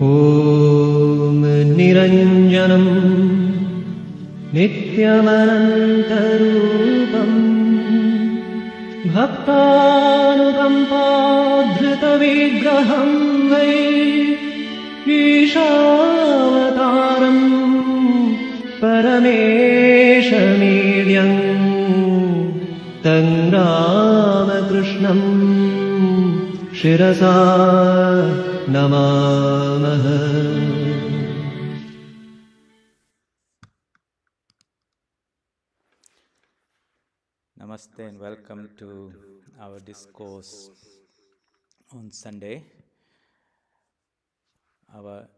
ॐ निरञ्जनं नित्यमनन्तरूपं भक्तानुकम्पाधृतविग्रहं वै ईशावतारं परमेशमीड्यं तं रामकृष्णं शिरसा नमामः. Namaste and welcome to our discourse on Sunday. Our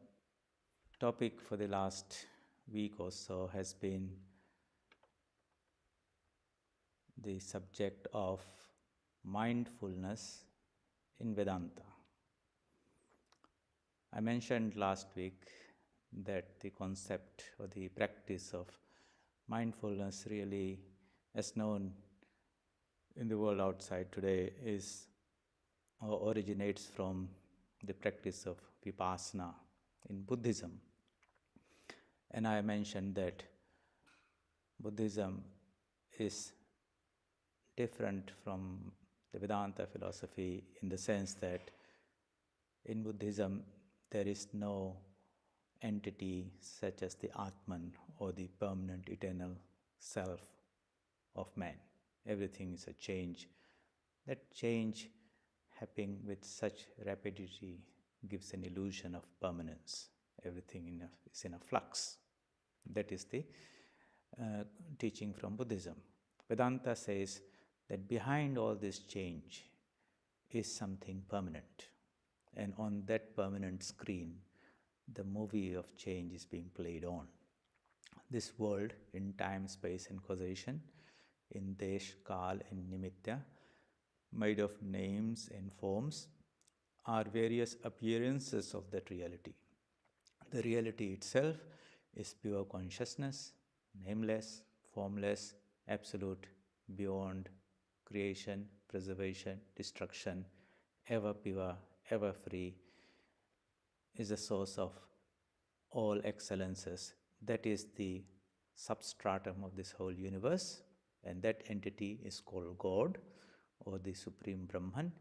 topic for the last week or so has been the subject of mindfulness in Vedanta. I mentioned last week that the concept or the practice of mindfulness really, as known in the world outside today, is or originates from the practice of vipassana in Buddhism. And I mentioned that Buddhism is different from the Vedanta philosophy in the sense that in Buddhism there is no entity such as the Atman or the permanent eternal self of man. Everything is a change. That change happening with such rapidity gives an illusion of permanence. Everything is in a flux. That is the teaching from Buddhism. Vedanta says that behind all this change is something permanent. And on that permanent screen, the movie of change is being played on. This world in time, space and causation, in Desh, Kal and Nimitta, made of names and forms, are various appearances of that reality. The reality itself is pure consciousness, nameless, formless, absolute, beyond creation, preservation, destruction, ever pure, ever free, is the source of all excellences. That is the substratum of this whole universe, and that entity is called God or the Supreme Brahman.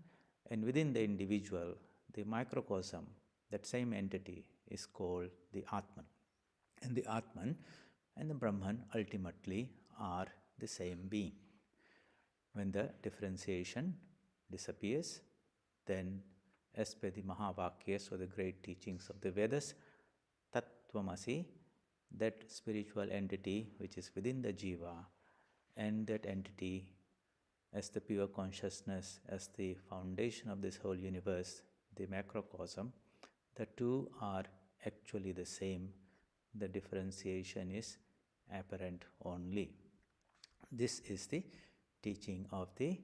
And within the individual, the microcosm, that same entity is called the Atman. And the Atman and the Brahman ultimately are the same being. When the differentiation disappears, then as per the Mahavakyas or the great teachings of the Vedas, Tattvamasi, that spiritual entity which is within the Jiva, and that entity as the pure consciousness, as the foundation of this whole universe, the macrocosm, the two are actually the same. The differentiation is apparent only. This is the teaching of the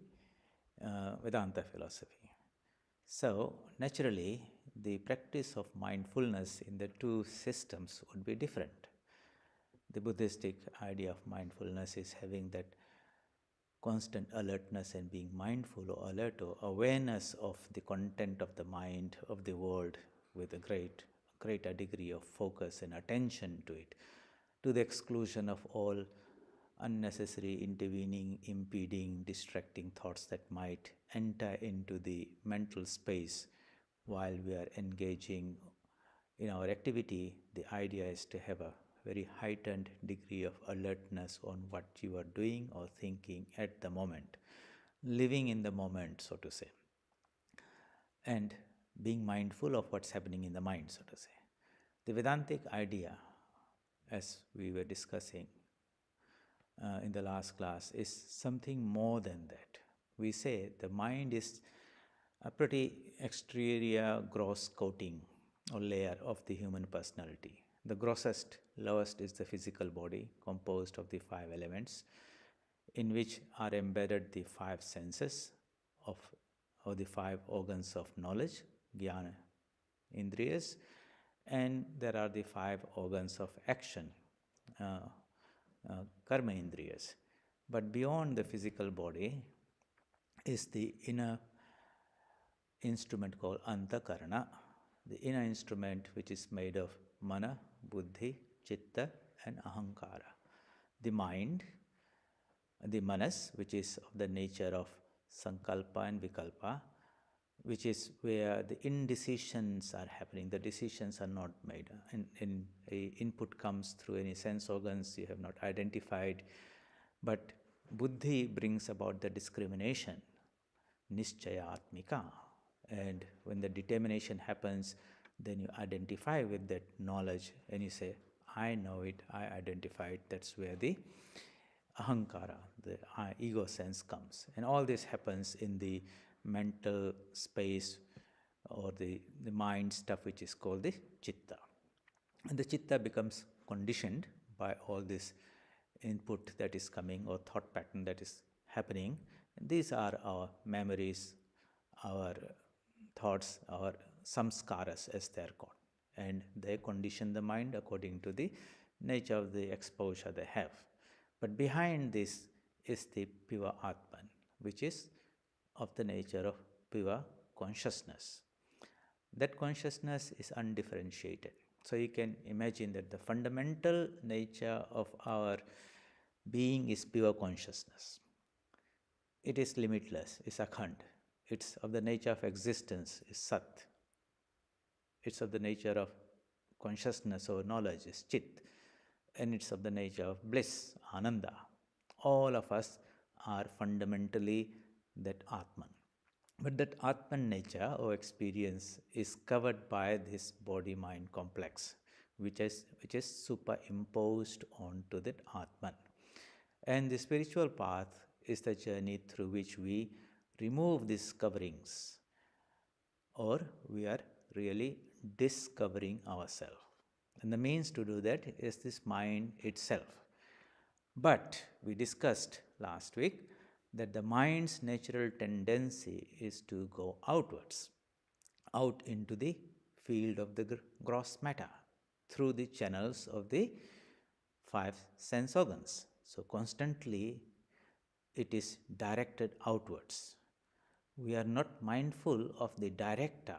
Vedanta philosophy. So, naturally, the practice of mindfulness in the two systems would be different. The Buddhistic idea of mindfulness is having that constant alertness and being mindful or alert or awareness of the content of the mind, of the world, with a greater degree of focus and attention to it, to the exclusion of all unnecessary intervening, impeding, distracting thoughts that might enter into the mental space while we are engaging in our activity. The idea is to have a very heightened degree of alertness on what you are doing or thinking at the moment, living in the moment, so to say, and being mindful of what's happening in the mind, so to say. The Vedantic idea, as we were discussing in the last class, is something more than that. We say the mind is a pretty exterior gross coating or layer of the human personality. The grossest, lowest is the physical body, composed of the 5 elements, in which are embedded the 5 senses or the 5 organs of knowledge, jnana, indriyas, and there are the 5 organs of action, karma indriyas. But beyond the physical body is the inner instrument called antakarana, the inner instrument which is made of mana, buddhi, chitta and ahankara. The mind, the manas, which is of the nature of sankalpa and vikalpa, which is where the indecisions are happening. The decisions are not made. In input comes through any sense organs you have not identified. But buddhi brings about the discrimination, nischayatmika. And when the determination happens, then you identify with that knowledge and you say, I know it, I identify it. That's where the ahankara, the ego sense comes. And all this happens in the mental space or the mind stuff which is called the chitta. And the chitta becomes conditioned by all this input that is coming or thought pattern that is happening. And these are our memories, our thoughts, our samskaras as they are called. And they condition the mind according to the nature of the exposure they have. But behind this is the pure Atman, which is of the nature of pure consciousness. That consciousness is undifferentiated. So you can imagine that the fundamental nature of our being is pure consciousness. It is limitless, it's akhand. It's of the nature of existence, is sat. It's of the nature of consciousness or knowledge, is chit. And it's of the nature of bliss, ananda. All of us are fundamentally that Atman. But that Atman nature or experience is covered by this body-mind complex, which is superimposed onto that Atman. And the spiritual path is the journey through which we remove these coverings, or we are really discovering ourselves. And the means to do that is this mind itself. But we discussed last week that the mind's natural tendency is to go outwards, out into the field of the gross matter, through the channels of the 5 sense organs. So constantly it is directed outwards. We are not mindful of the director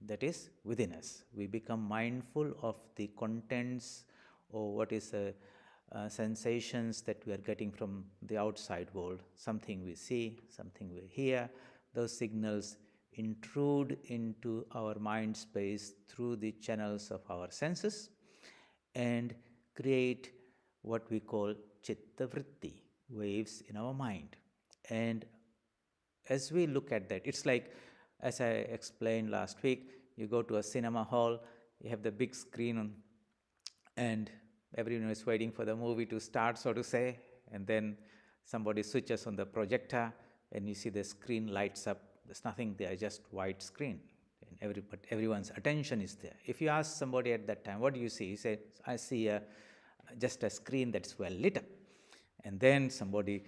that is within us. We become mindful of the contents or what is sensations that we are getting from the outside world. Something we see, something we hear. Those signals intrude into our mind space through the channels of our senses and create what we call chitta vritti, waves in our mind. And as we look at that, it's like, as I explained last week, you go to a cinema hall, you have the big screen on, and everyone is waiting for the movie to start, so to say, and then somebody switches on the projector and you see the screen lights up. There's nothing there, just white screen. And but everyone's attention is there. If you ask somebody at that time, what do you see? He says, I see just a screen that's well lit up. And then somebody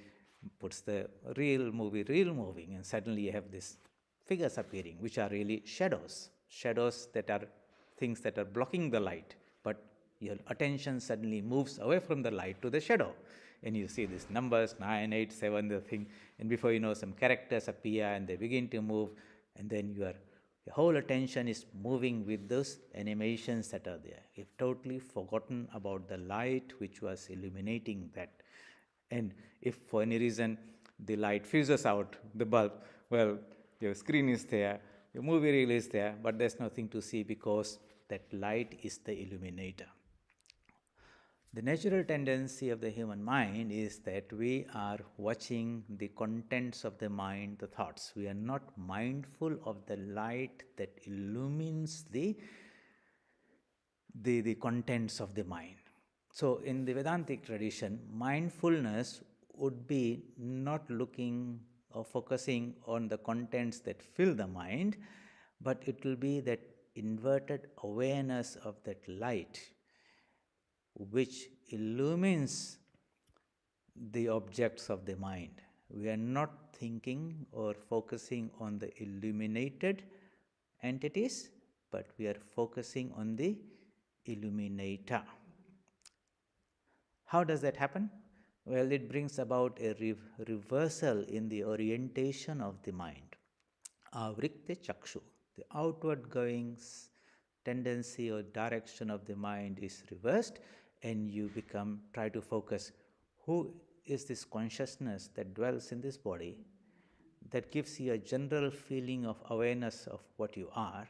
puts the real moving, and suddenly you have these figures appearing, which are really shadows that are things that are blocking the light, but your attention suddenly moves away from the light to the shadow, and you see these numbers 9, 8, 7, the thing, and before you know, some characters appear and they begin to move, and then your whole attention is moving with those animations that are there. You've totally forgotten about the light which was illuminating that. And if for any reason the light fuses out, the bulb, well, your screen is there, your movie reel is there, but there's nothing to see because that light is the illuminator. The natural tendency of the human mind is that we are watching the contents of the mind, the thoughts. We are not mindful of the light that illumines the contents of the mind. So in the Vedantic tradition, mindfulness would be not looking or focusing on the contents that fill the mind, but it will be that inverted awareness of that light which illumines the objects of the mind. We are not thinking or focusing on the illuminated entities, but we are focusing on the illuminator. How does that happen? Well, it brings about a reversal in the orientation of the mind. Avrikte chakshu, the outward going tendency or direction of the mind is reversed, and you try to focus who is this consciousness that dwells in this body, that gives you a general feeling of awareness of what you are,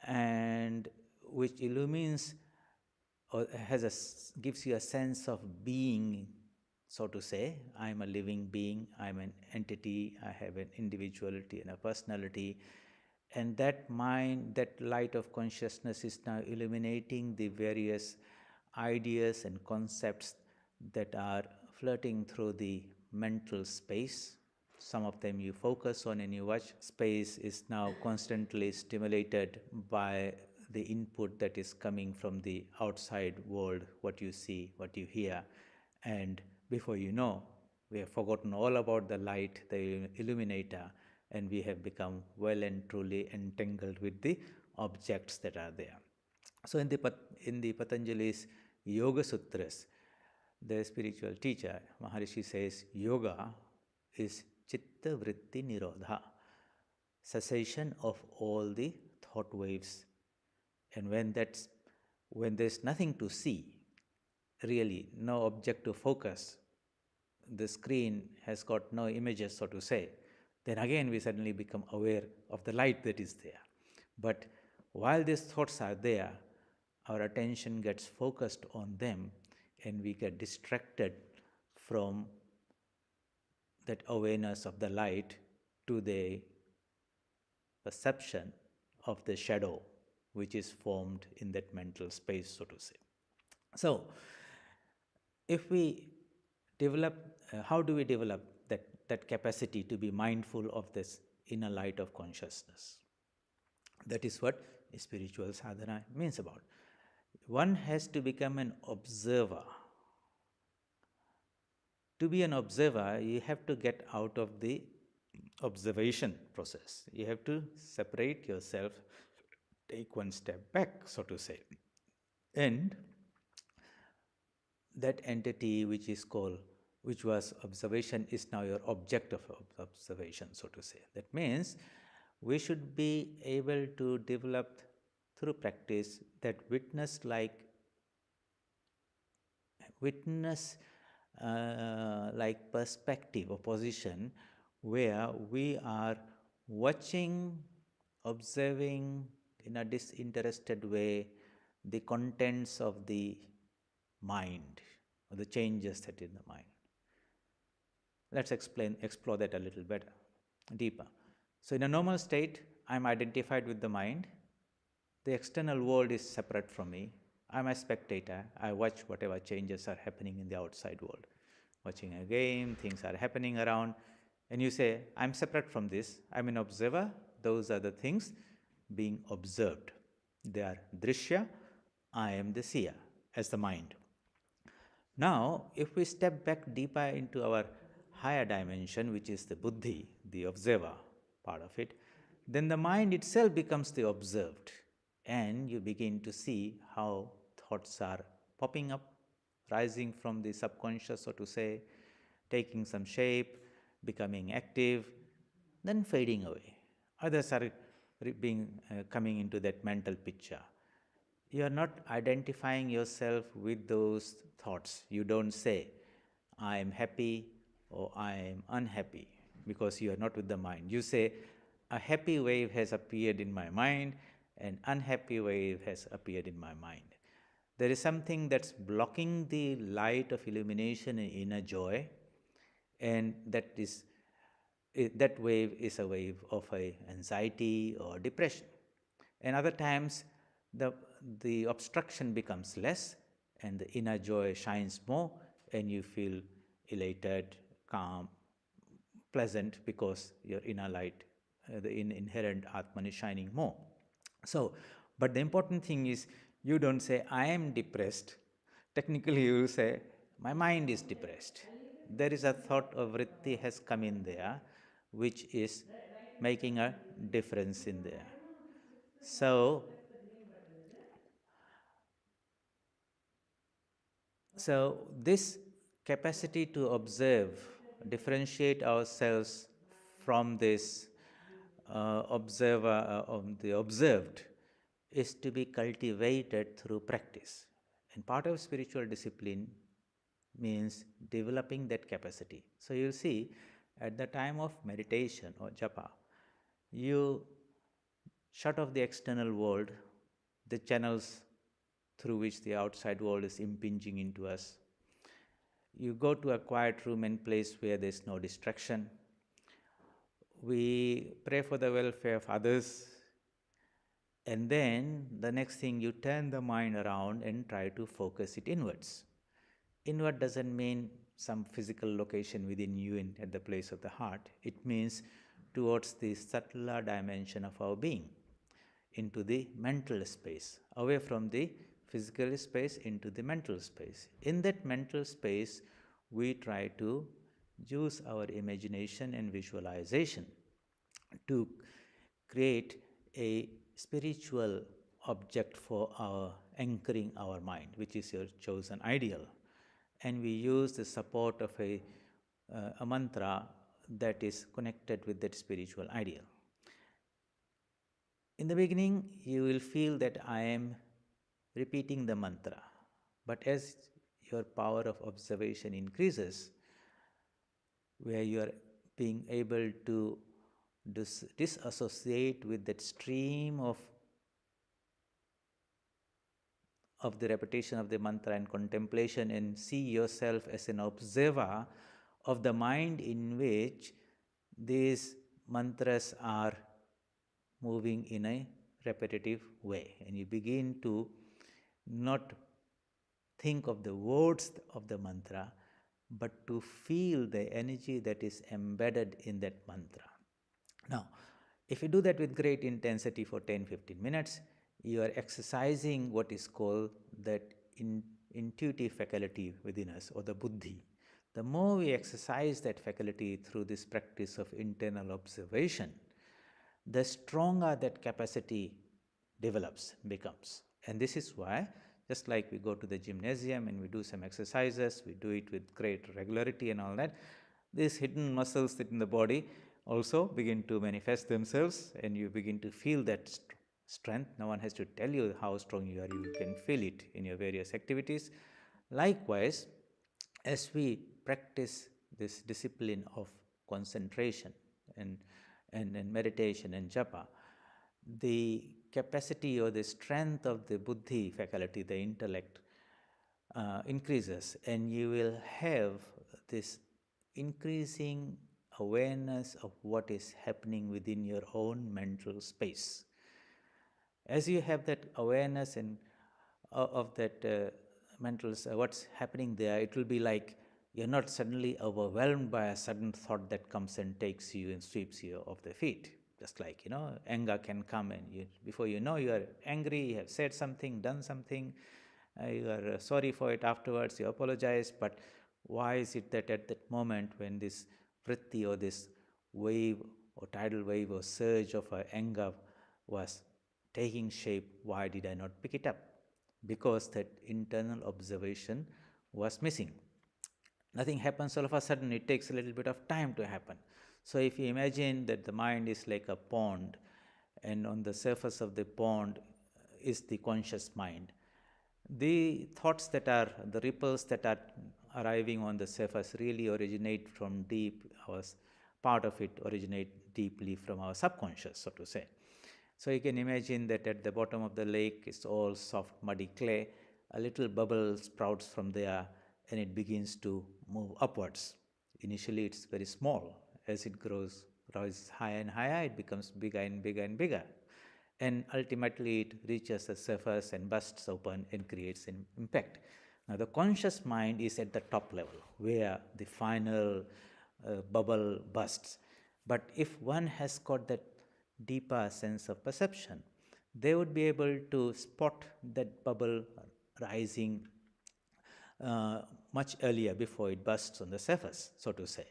and which illumines or gives you a sense of being, so to say. I'm a living being, I'm an entity, I have an individuality and a personality. And that mind, that light of consciousness is now illuminating the various ideas and concepts that are flirting through the mental space. Some of them you focus on and you watch. Space is now constantly stimulated by the input that is coming from the outside world, what you see, what you hear. And before you know, we have forgotten all about the light, the illuminator, and we have become well and truly entangled with the objects that are there. So in the Patanjali's Yoga Sutras, the spiritual teacher Maharishi says yoga is chitta vritti nirodha, cessation of all the thought waves. And when there's nothing to see, really no object to focus, the screen has got no images, so to say, then again we suddenly become aware of the light that is there. But while these thoughts are there, our attention gets focused on them and we get distracted from that awareness of the light to the perception of the shadow which is formed in that mental space, so to say. So, if we develop, how do we develop that capacity to be mindful of this inner light of consciousness? That is what spiritual sadhana means about. One has to become an observer. To be an observer, you have to get out of the observation process. You have to separate yourself, take one step back, so to say. And that entity which was observation is now your object of observation, so to say. That means we should be able to develop through practice that witness perspective or position where we are watching, observing in a disinterested way the contents of the mind or the changes that in the mind. Let's explore that a little better, deeper. So in a normal state, I'm identified with the mind. The external world is separate from me. I'm a spectator. I watch whatever changes are happening in the outside world. Watching a game, things are happening around, and you say, I'm separate from this. I'm an observer. Those are the things being observed. They are drishya. I am the seer, as the mind. Now, if we step back deeper into our higher dimension, which is the buddhi, the observer part of it, then the mind itself becomes the observed, and you begin to see how thoughts are popping up, rising from the subconscious, so to say, taking some shape, becoming active, then fading away. Others are coming into that mental picture. You are not identifying yourself with those thoughts. You don't say, I am happy or I am unhappy, because you are not with the mind. You say, a happy wave has appeared in my mind, an unhappy wave has appeared in my mind. There is something that's blocking the light of illumination and inner joy, and that wave is a wave of anxiety or depression. And other times, the obstruction becomes less and the inner joy shines more, and you feel elated, calm, pleasant, because your inner light, the inherent Atman is shining more. So, but the important thing is, you don't say, I am depressed. Technically, you will say, my mind is depressed. There is a thought of vritti has come in there, which is making a difference in there. So this capacity to observe, differentiate ourselves from this the observed, is to be cultivated through practice. And part of spiritual discipline means developing that capacity. So you'll see at the time of meditation or japa, you shut off the external world, the channels through which the outside world is impinging into us. You go to a quiet room and place where there's no distraction. We pray for the welfare of others. And then the next thing, you turn the mind around and try to focus it inwards. Inward doesn't mean some physical location within you at the place of the heart. It means towards the subtler dimension of our being, into the mental space, away from the physical space into the mental space. In that mental space, we try to use our imagination and visualization to create a spiritual object for our anchoring our mind, which is your chosen ideal. And we use the support of a mantra that is connected with that spiritual ideal. In the beginning, you will feel that I am repeating the mantra, but as your power of observation increases, where you are being able to disassociate with that stream of the repetition of the mantra and contemplation, and see yourself as an observer of the mind in which these mantras are moving in a repetitive way. And you begin to not think of the words of the mantra, but to feel the energy that is embedded in that mantra. Now, if you do that with great intensity for 10-15 minutes, you are exercising what is called that intuitive faculty within us, or the buddhi. The more we exercise that faculty through this practice of internal observation, the stronger that capacity becomes. And this is why, just like we go to the gymnasium and we do some exercises, we do it with great regularity and all that, these hidden muscles in the body also begin to manifest themselves, and you begin to feel that strength. No one has to tell you how strong you are, you can feel it in your various activities. Likewise, as we practice this discipline of concentration and meditation and japa, the capacity or the strength of the buddhi faculty, the intellect, increases, and you will have this increasing awareness of what is happening within your own mental space. As you have that awareness and of that mental, what's happening there, it will be like you're not suddenly overwhelmed by a sudden thought that comes and takes you and sweeps you off the feet. Just like, anger can come, and before you know, you are angry, you have said something, done something, you are sorry for it afterwards, you apologize. But why is it that at that moment when this vritti or this wave or tidal wave or surge of anger was taking shape, why did I not pick it up? Because that internal observation was missing. Nothing happens all of a sudden, it takes a little bit of time to happen. So if you imagine that the mind is like a pond, and on the surface of the pond is the conscious mind, the thoughts that are, the ripples that are arriving on the surface really originate from deep, part of it originate deeply from our subconscious, so to say. So you can imagine that at the bottom of the lake is all soft muddy clay, a little bubble sprouts from there, and it begins to move upwards. Initially it's very small. As it rises higher and higher, it becomes bigger and bigger and bigger. And ultimately it reaches the surface and bursts open and creates an impact. Now the conscious mind is at the top level, where the final bubble bursts. But if one has got that deeper sense of perception, they would be able to spot that bubble rising much earlier, before it bursts on the surface, so to say.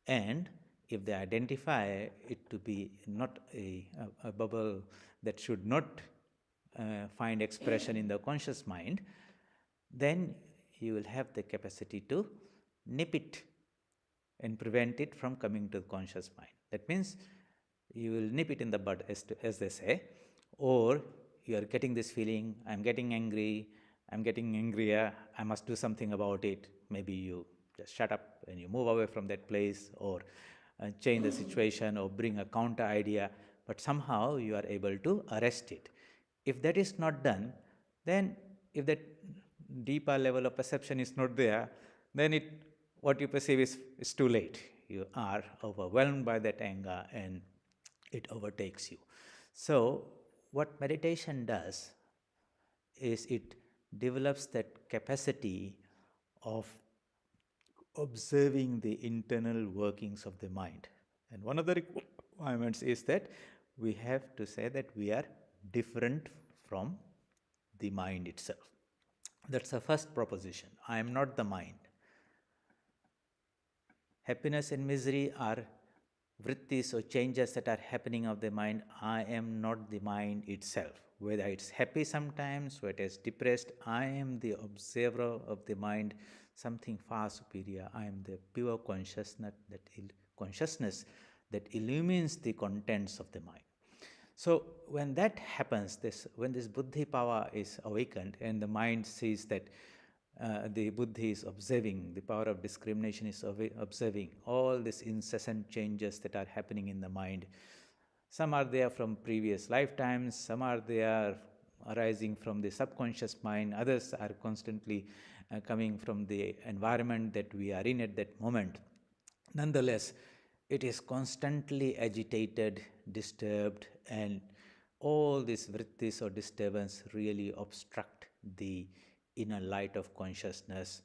And if they identify it to be not a bubble that should not find expression in the conscious mind, then you will have the capacity to nip it and prevent it from coming to the conscious mind. That means you will nip it in the bud, as they say, or you are getting this feeling, I'm getting angry, I'm getting angrier, I must do something about it. Maybe you just shut up and you move away from that place, or change the situation, or bring a counter idea, but somehow you are able to arrest it. If that is not done, then if that deeper level of perception is not there, then what you perceive is too late. You are overwhelmed by that anger and it overtakes you. So, what meditation does is it develops that capacity of observing the internal workings of the mind. And one of the requirements is that we have to say that we are different from the mind itself. That's the first proposition. I am not the mind. Happiness and misery are vrittis or changes that are happening of the mind. I am not the mind itself. Whether it's happy sometimes, whether it's depressed, I am the observer of the mind, something far superior. I am the pure consciousness that illumines the contents of the mind. So when that happens, when this buddhi power is awakened and the mind sees that the buddhi is observing, the power of discrimination is observing all these incessant changes that are happening in the mind. Some are there from previous lifetimes, some are there arising from the subconscious mind, others are constantly coming from the environment that we are in at that moment. Nonetheless, it is constantly agitated, disturbed, and all these vrittis or disturbance really obstruct the inner light of consciousness.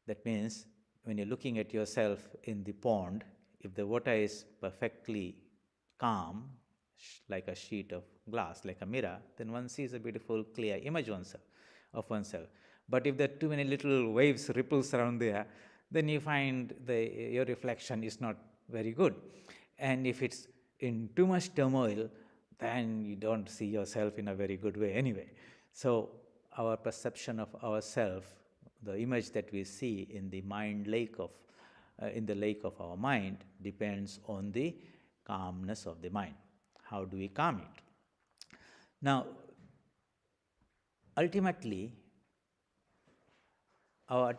That means when you're looking at yourself in the pond, if the water is perfectly calm, like a sheet of glass, like a mirror, then one sees a beautiful, clear image of oneself. But if there are too many little waves, ripples around there, then you find your reflection is not very good. And if it's in too much turmoil, then you don't see yourself in a very good way anyway. So our perception of ourself, the image that we see in the in the lake of our mind, depends on the calmness of the mind. How do we calm it? Now, ultimately, our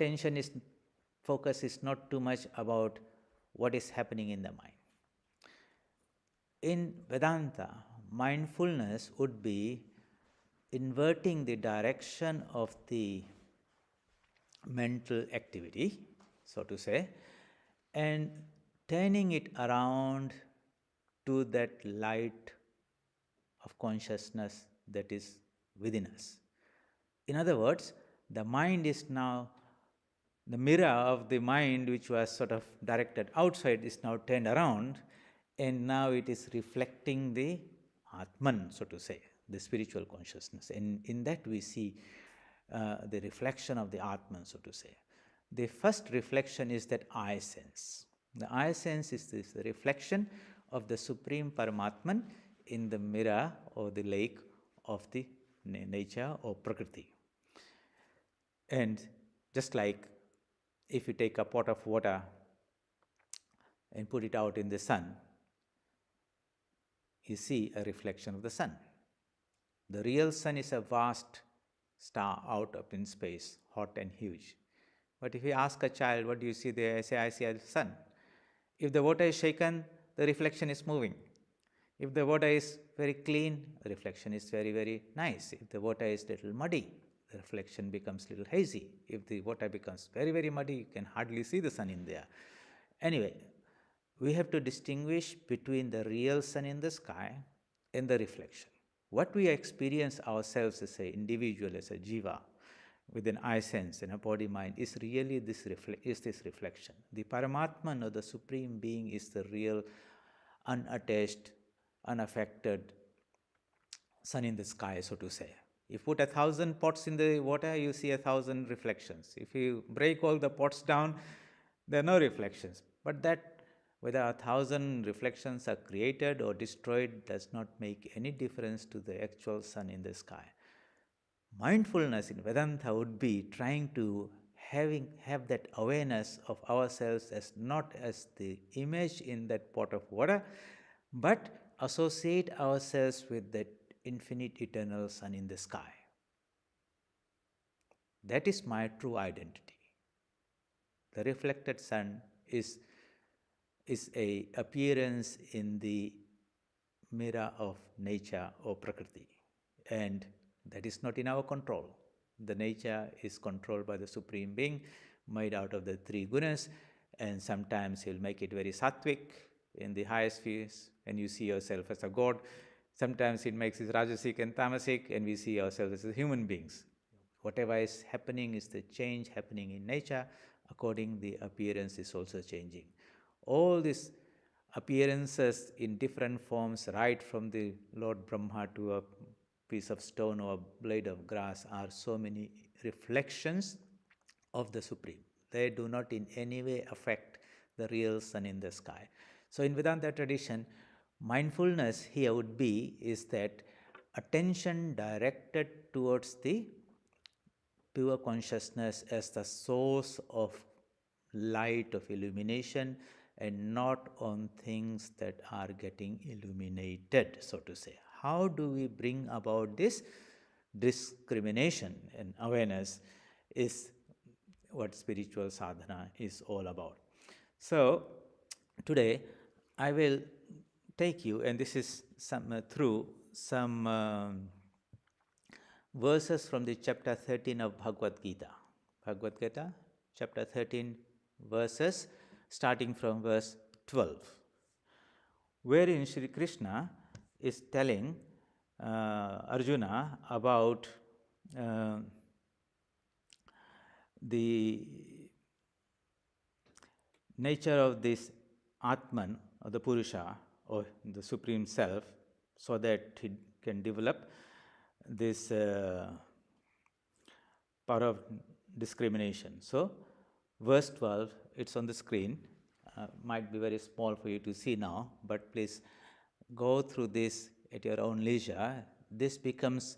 focus is not too much about what is happening in the mind. In Vedanta, mindfulness would be inverting the direction of the mental activity, so to say, and turning it around to that light of consciousness that is within us. In other words, the mind is now, the mirror of the mind, which was sort of directed outside, is now turned around, and now it is reflecting the Atman, so to say, the spiritual consciousness. And in that we see the reflection of the Atman, so to say. The first reflection is that I sense. The I sense is this reflection of the Supreme Paramatman in the mirror or the lake of the nature or Prakriti. And just like if you take a pot of water and put it out in the sun, you see a reflection of the sun. The real sun is a vast star out up in space, hot and huge. But if you ask a child, what do you see there? I say, I see a sun. If the water is shaken, the reflection is moving. If the water is very clean, the reflection is very, very nice. If the water is little muddy, the reflection becomes little hazy. If the water becomes very, very muddy, you can hardly see the sun in there. Anyway, we have to distinguish between the real sun in the sky and the reflection. What we experience ourselves as an individual, as a jiva, with an eye sense and a body mind, is really this reflection. The Paramatman or the Supreme Being is the real, unattached, unaffected sun in the sky, so to say. If you put 1,000 pots in the water, you see 1,000 reflections. If you break all the pots down, there are no reflections. But that, whether 1,000 reflections are created or destroyed, does not make any difference to the actual sun in the sky. Mindfulness in Vedanta would be trying to have that awareness of ourselves as not as the image in that pot of water, but associate ourselves with that infinite eternal sun in the sky. That is my true identity. The reflected sun is a appearance in the mirror of nature or Prakriti, and that is not in our control. The nature is controlled by the Supreme Being, made out of the three gunas, and sometimes he'll make it very sattvic in the highest spheres, and you see yourself as a god. Sometimes it makes it rajasic and tamasic, and we see ourselves as human beings. Whatever is happening is the change happening in nature. According, the appearance is also changing. All these appearances in different forms, right from the Lord Brahma to a piece of stone or a blade of grass, are so many reflections of the Supreme. They do not in any way affect the real sun in the sky. So in Vedanta tradition, mindfulness here would be is that attention directed towards the pure consciousness as the source of light, of illumination, and not on things that are getting illuminated, so to say. How do we bring about this discrimination and awareness is what spiritual sadhana is all about. So today I will take you, and this is through some verses from the chapter 13 of Bhagavad Gita. Bhagavad Gita, chapter 13, verses starting from verse 12, wherein Sri Krishna is telling Arjuna about the nature of this Atman, or the Purusha, or the Supreme Self, so that he can develop this power of discrimination. So, verse 12, it's on the screen, might be very small for you to see now, but please go through this at your own leisure. This becomes,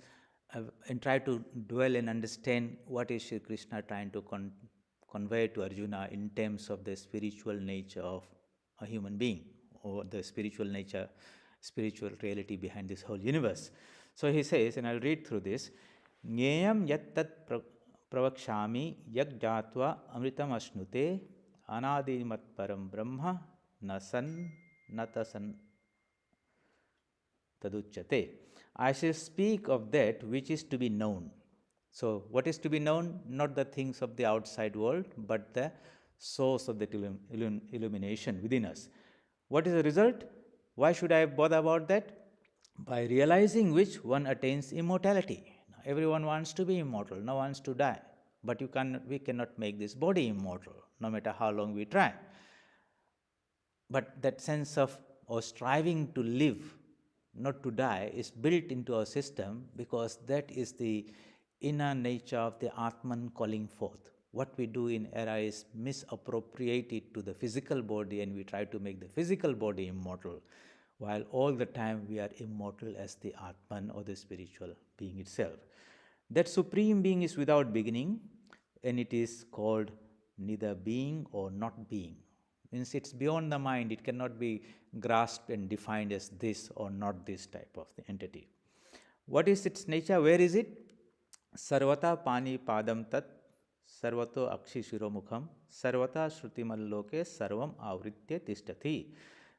and try to dwell and understand what is Shri Krishna trying to convey to Arjuna in terms of the spiritual nature of a human being, or the spiritual nature, spiritual reality behind this whole universe. So he says, and I'll read through this, Nyayam yat tat pravakshami yak jatva amritam ashnute anadimat param brahma nasan natasan taduchyate. I shall speak of that which is to be known. So what is to be known? Not the things of the outside world, but the source of that illumination within us. What is the result? Why should I bother about that? By realizing which one attains immortality. Now, everyone wants to be immortal, no one wants to die. But we cannot make this body immortal, no matter how long we try. But that sense of or striving to live, not to die, is built into our system, because that is the inner nature of the Atman calling forth. What we do in era is misappropriate it to the physical body, and we try to make the physical body immortal, while all the time we are immortal as the Atman, or the spiritual being itself. That Supreme Being is without beginning, and it is called neither being or not being. Means it's beyond the mind, it cannot be grasped and defined as this or not this type of the entity. What is its nature? Where is it? Sarvata pani padam tat sarvato akshi shiromukham sarvata shrutimaloke sarvam avritya tishtati.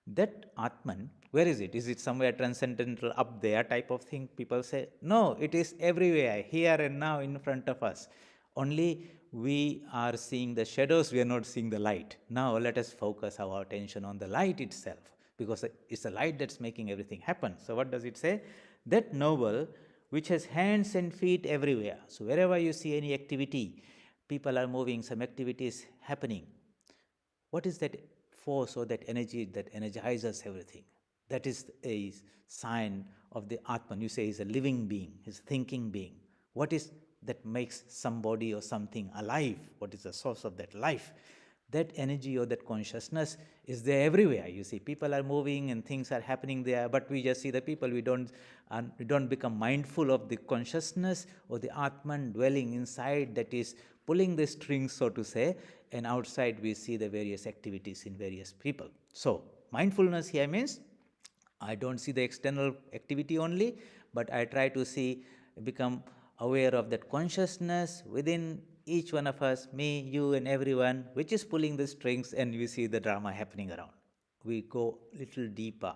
That Atman, where is it? Is it somewhere transcendental up there type of thing? People say, no, it is everywhere, here and now in front of us. Only we are seeing the shadows, we are not seeing the light. Now let us focus our attention on the light itself, because it's the light that's making everything happen. So what does it say? That noble which has hands and feet everywhere. So wherever you see any activity, people are moving, some activity is happening. What is that force or that energy that energizes everything? That is a sign of the Atman. You say he's a living being, he's a thinking being. What is that makes somebody or something alive? What is the source of that life? That energy or that consciousness is there everywhere. You see, people are moving and things are happening there, but we just see the people. We don't become mindful of the consciousness or the Atman dwelling inside, that is pulling the strings, so to say, and outside we see the various activities in various people. So mindfulness here means I don't see the external activity only, but I try to become aware of that consciousness within each one of us, me, you, and everyone, which is pulling the strings, and we see the drama happening around. We go little deeper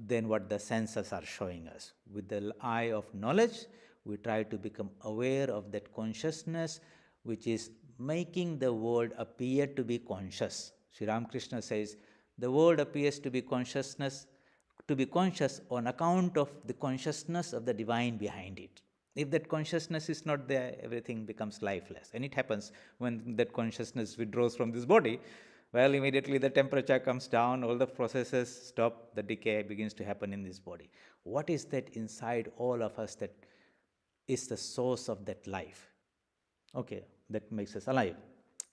than what the senses are showing us. With the eye of knowledge, we try to become aware of that consciousness which is making the world appear to be conscious. Sri Ramakrishna says, the world appears to be conscious on account of the consciousness of the divine behind it. If that consciousness is not there, everything becomes lifeless. And it happens when that consciousness withdraws from this body. Well, immediately the temperature comes down, all the processes stop, the decay begins to happen in this body. What is that inside all of us that is the source of that life? Okay, that makes us alive,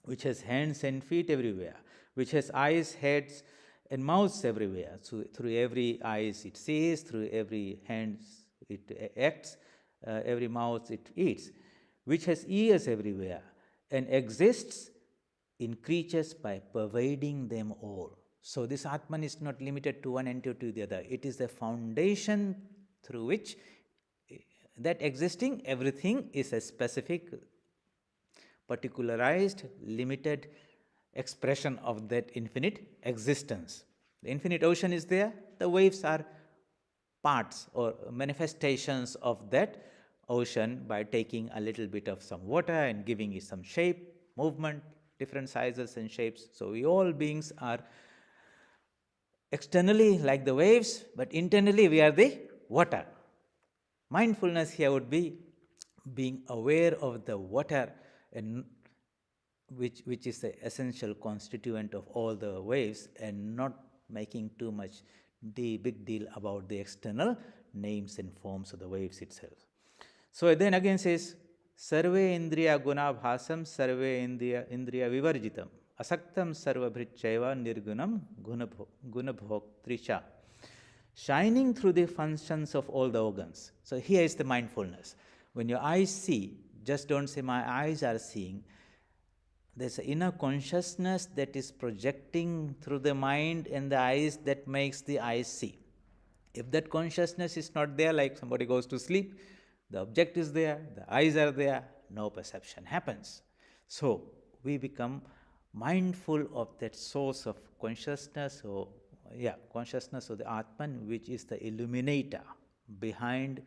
which has hands and feet everywhere, which has eyes, heads, and mouths everywhere. So through every eyes it sees, through every hands it acts, every mouth it eats, which has ears everywhere, and exists in creatures by pervading them all. So this Atman is not limited to one entity to the other. It is the foundation through which that existing everything is a specific, particularized, limited expression of that infinite existence. The infinite ocean is there, the waves are parts or manifestations of that ocean by taking a little bit of some water and giving it some shape, movement, different sizes and shapes. So we all beings are externally like the waves, but internally we are the water. Mindfulness here would be being aware of the water, and which is the essential constituent of all the waves, and not making too much big deal about the external names and forms of the waves itself. So then again says, Sarve indriya guna bhasam sarve indriya vivarjitam asaktam sarvabhrichaiva nirgunam gunabhoktrisha. Shining through the functions of all the organs. So here is the mindfulness. When your eyes see, just don't say my eyes are seeing. There's an inner consciousness that is projecting through the mind and the eyes that makes the eyes see. If that consciousness is not there, like somebody goes to sleep, the object is there, the eyes are there, no perception happens. So we become mindful of that source of consciousness, consciousness of the Atman, which is the illuminator behind,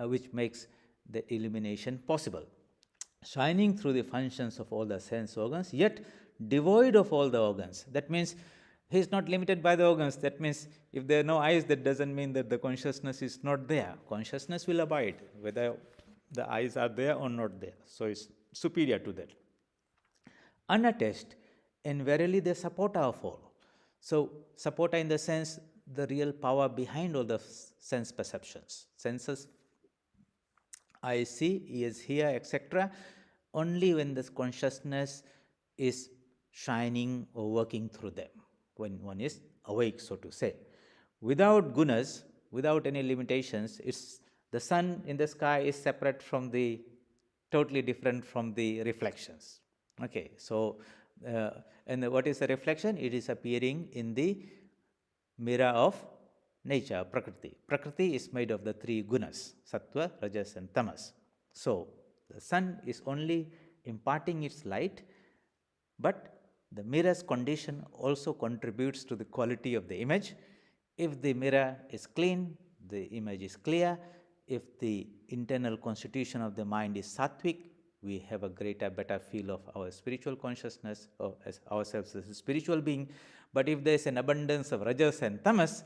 which makes the illumination possible. Shining through the functions of all the sense organs, yet devoid of all the organs. That means he is not limited by the organs. That means if there are no eyes, that doesn't mean that the consciousness is not there. Consciousness will abide, whether the eyes are there or not there. So it's superior to that. Unattached, and verily the supporter of all. So supporter in the sense, the real power behind all the sense perceptions. Senses, I see, ears hear, etc. Only when this consciousness is shining or working through them, when one is awake, so to say. Without gunas, without any limitations, it's the sun in the sky is separate from the, totally different from the reflections. Okay, so and what is the reflection? It is appearing in the mirror of nature, Prakriti. Prakriti is made of the three gunas, Sattva, Rajas and Tamas. So the sun is only imparting its light, but the mirror's condition also contributes to the quality of the image. If the mirror is clean, the image is clear. If the internal constitution of the mind is sattvic, we have a better feel of our spiritual consciousness, of as ourselves as a spiritual being. But if there is an abundance of rajas and tamas,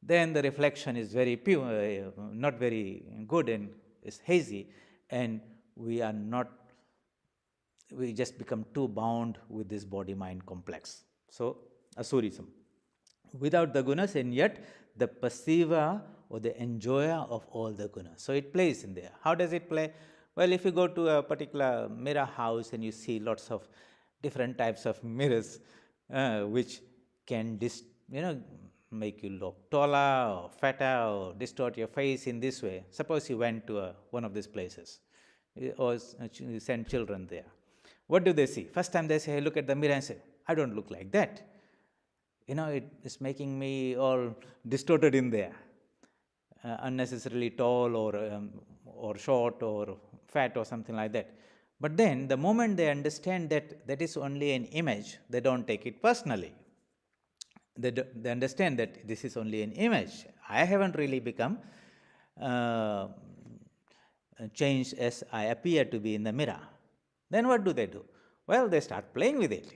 then the reflection is very pure, not very good, and is hazy, and we just become too bound with this body-mind complex. So, asurism. Without the gunas, and yet the perceiver or the enjoyer of all the gunas. So it plays in there. How does it play? Well, if you go to a particular mirror house and you see lots of different types of mirrors, which can make you look taller or fatter or distort your face in this way. Suppose you went to one of these places or you send children there. What do they see? First time they say, hey, look at the mirror and say, I don't look like that. It is making me all distorted in there. unnecessarily tall or short or fat or something like that. But then the moment they understand that that is only an image, they don't take it personally. They understand that this is only an image. I haven't really become uh, changed as I appear to be in the mirror. Then what do? Well, they start playing with it.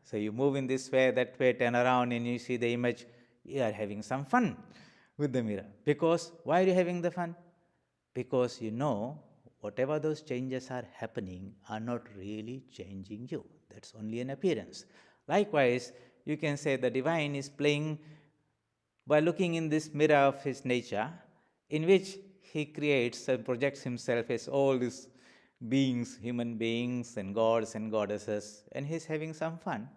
So you move in this way, that way, turn around, and you see the image. You are having some fun with the mirror. Because why are you having the fun? Because whatever those changes are happening are not really changing you. That's only an appearance. Likewise, you can say the divine is playing by looking in this mirror of his nature, in which he creates and projects himself as all these beings, human beings and gods and goddesses, and he's having some fun.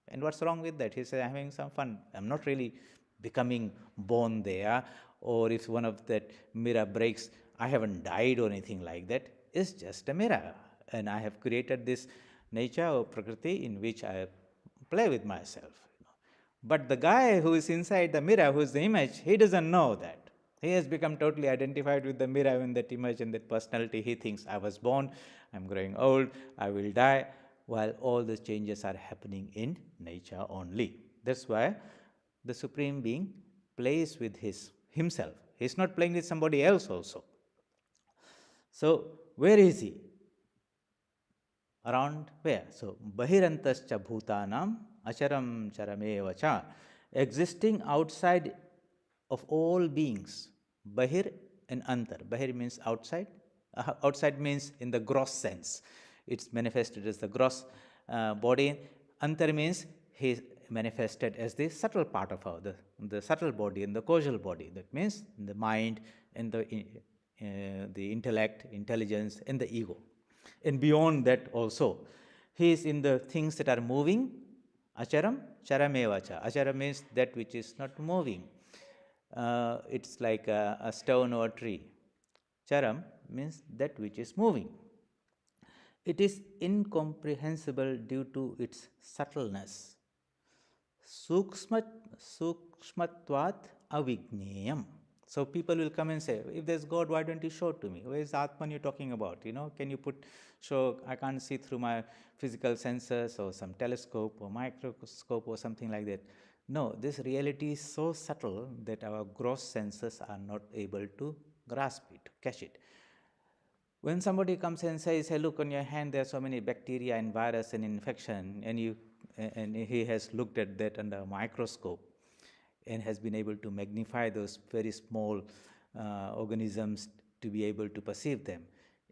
And what's wrong with that? He's having some fun. I'm not really becoming born there, or if one of that mirror breaks, I haven't died or anything like that. It's just a mirror. And I have created this nature or prakriti in which I play with myself. But the guy who is inside the mirror, who is the image, he doesn't know that. He has become totally identified with the mirror and that image and that personality. He thinks, I was born, I'm growing old, I will die, while all the changes are happening in nature only. That's why the Supreme Being plays with himself. He's not playing with somebody else also. So, where is he? Around where? So, Bahirantascha Bhutanam Acharam Charamevacha, existing outside of all beings. Bahir and Antar. Bahir means outside. Outside means in the gross sense. It's manifested as the gross body. Antar means he is manifested as the subtle part of the subtle body and the causal body. That means the mind and the intellect, intelligence, and the ego. And beyond that also, he is in the things that are moving. Acharam, charamevacha. Acharam means that which is not moving. It's like a stone or a tree. Charam means that which is moving. It is incomprehensible due to its subtleness. Sukshmatvat avigneyam. So people will come and say, if there's God, why don't you show it to me? Where is Atman you're talking about? Can you show, I can't see through my physical senses or some telescope or microscope or something like that. No, this reality is so subtle that our gross senses are not able to grasp it, catch it. When somebody comes and says, hey, look, on your hand there are so many bacteria and virus and infection, and he has looked at that under a microscope and has been able to magnify those very small organisms to be able to perceive them.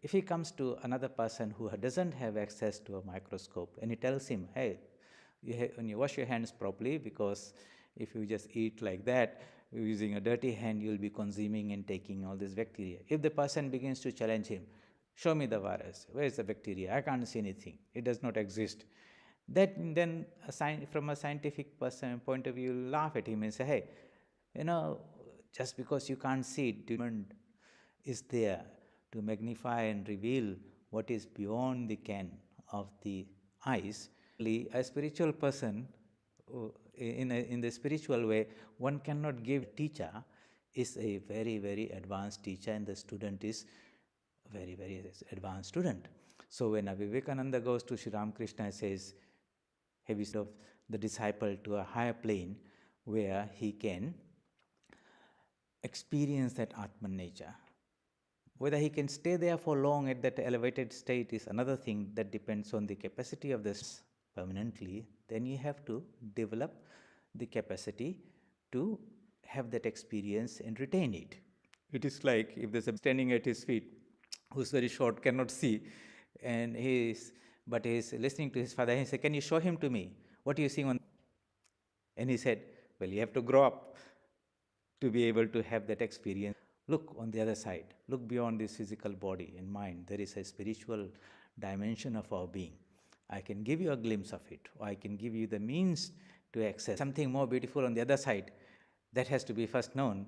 If he comes to another person who doesn't have access to a microscope and he tells him, hey, when you wash your hands properly, because if you just eat like that, using a dirty hand, you'll be consuming and taking all this bacteria. If the person begins to challenge him, show me the virus, where is the bacteria? I can't see anything, it does not exist. That then, from a scientific person point of view, laugh at him and say, hey, just because you can't see it, demand is there to magnify and reveal what is beyond the ken of the eyes. A spiritual person, in the spiritual way, one cannot give teacher is a very, very advanced teacher, and the student is very, very advanced student. So when Vivekananda goes to Sri Ramakrishna and says, have you of the disciple to a higher plane where he can experience that Atman nature. Whether he can stay there for long at that elevated state is another thing that depends on the capacity of this permanently. Then you have to develop the capacity to have that experience and retain it. It is like if there's a standing at his feet who's very short, cannot see, and he's listening to his father. He said, can you show him to me? What are you seeing on? And he said, well, you have to grow up to be able to have that experience. Look on the other side. Look beyond this physical body and mind. There is a spiritual dimension of our being. I can give you a glimpse of it, or I can give you the means to access something more beautiful on the other side. That has to be first known.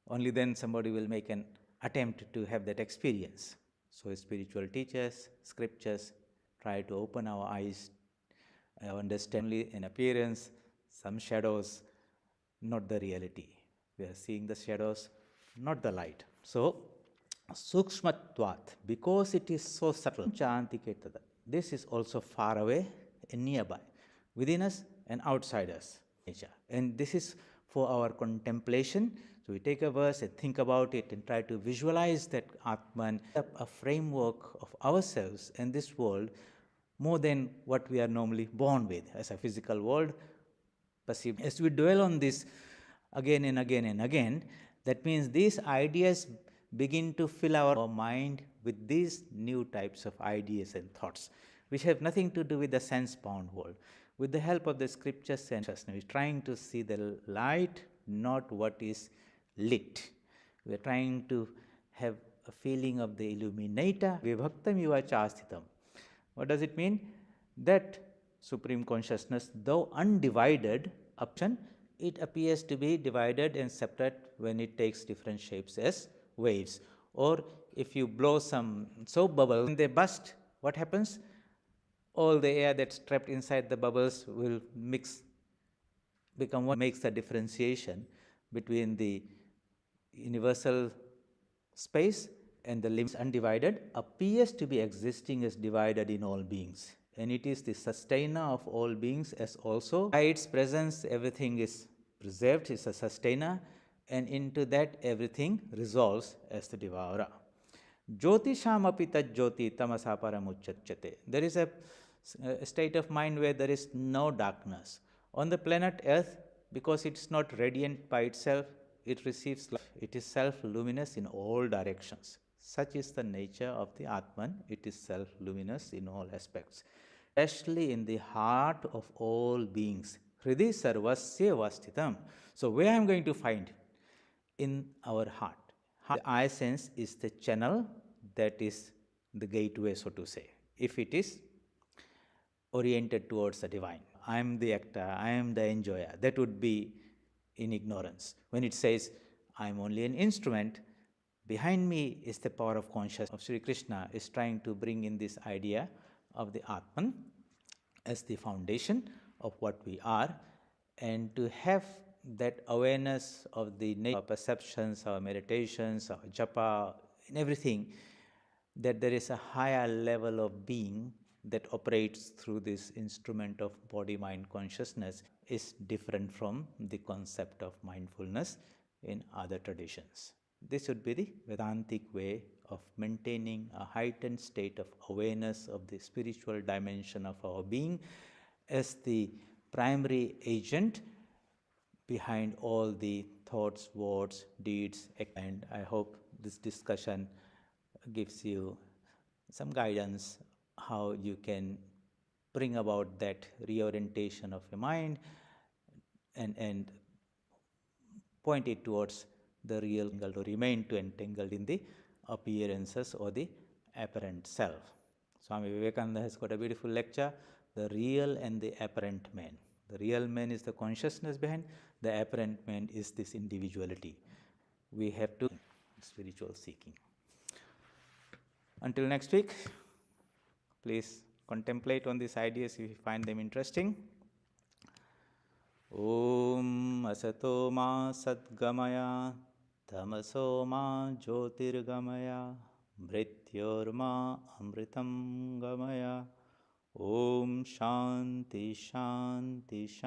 Only then somebody will make an attempt to have that experience. So spiritual teachers, scriptures try to open our eyes, understand only in appearance, some shadows, not the reality. We are seeing the shadows not the light. So, sukshmatvat, because it is so subtle, chantikettada. This is also far away and nearby, within us and outside us. And this is for our contemplation. So we take a verse and think about it and try to visualize that Atman, a framework of ourselves and this world more than what we are normally born with as a physical world perceived. As we dwell on this again and again and again, that means these ideas begin to fill our mind with these new types of ideas and thoughts, which have nothing to do with the sense-bound world. With the help of the scriptures and we're trying to see the light, not what is lit. We're trying to have a feeling of the illuminator. Vibhaktam yuva chastitam. What does it mean? That Supreme Consciousness, though undivided, it appears to be divided and separate when it takes different shapes as waves. Or if you blow some soap bubbles, when they burst, what happens? All the air that's trapped inside the bubbles will become what makes the differentiation between the universal space and the limits undivided appears to be existing as divided in all beings. And it is the sustainer of all beings as also. By its presence, everything is preserved, is a sustainer, and into that everything resolves as the devourer. Jyotisham api tat jyoti tamasa paramuchyate. There is a state of mind where there is no darkness. On the planet Earth, because it's not radiant by itself, it receives light. It is self-luminous in all directions. Such is the nature of the Atman. It is self-luminous in all aspects, especially in the heart of all beings. Hridi sarvasya vastitam. So where I am going to find? In our heart. The eye sense is the channel that is the gateway, so to say. If it is oriented towards the divine, I am the actor, I am the enjoyer, that would be in ignorance. When it says, I am only an instrument, behind me is the power of consciousness of Sri Krishna, is trying to bring in this idea of the Atman as the foundation of what we are, and to have that awareness of the nature, our perceptions, our meditations, our japa, in everything, that there is a higher level of being that operates through this instrument of body-mind consciousness is different from the concept of mindfulness in other traditions. This would be the Vedantic way of maintaining a heightened state of awareness of the spiritual dimension of our being as the primary agent behind all the thoughts, words, deeds. And I hope this discussion gives you some guidance how you can bring about that reorientation of your mind and point it towards the real, to remain to entangled in the appearances or the apparent self. Swami Vivekananda has got a beautiful lecture, The Real and the Apparent Man. The real man is the consciousness behind, the apparent man is this individuality. We have to spiritual seeking. Until next week, please contemplate on these ideas if you find them interesting. Om asato ma sadgamaya tamaso ma jyotirgamaya mrityorma amritam gamaya. Om shanti shanti shanti.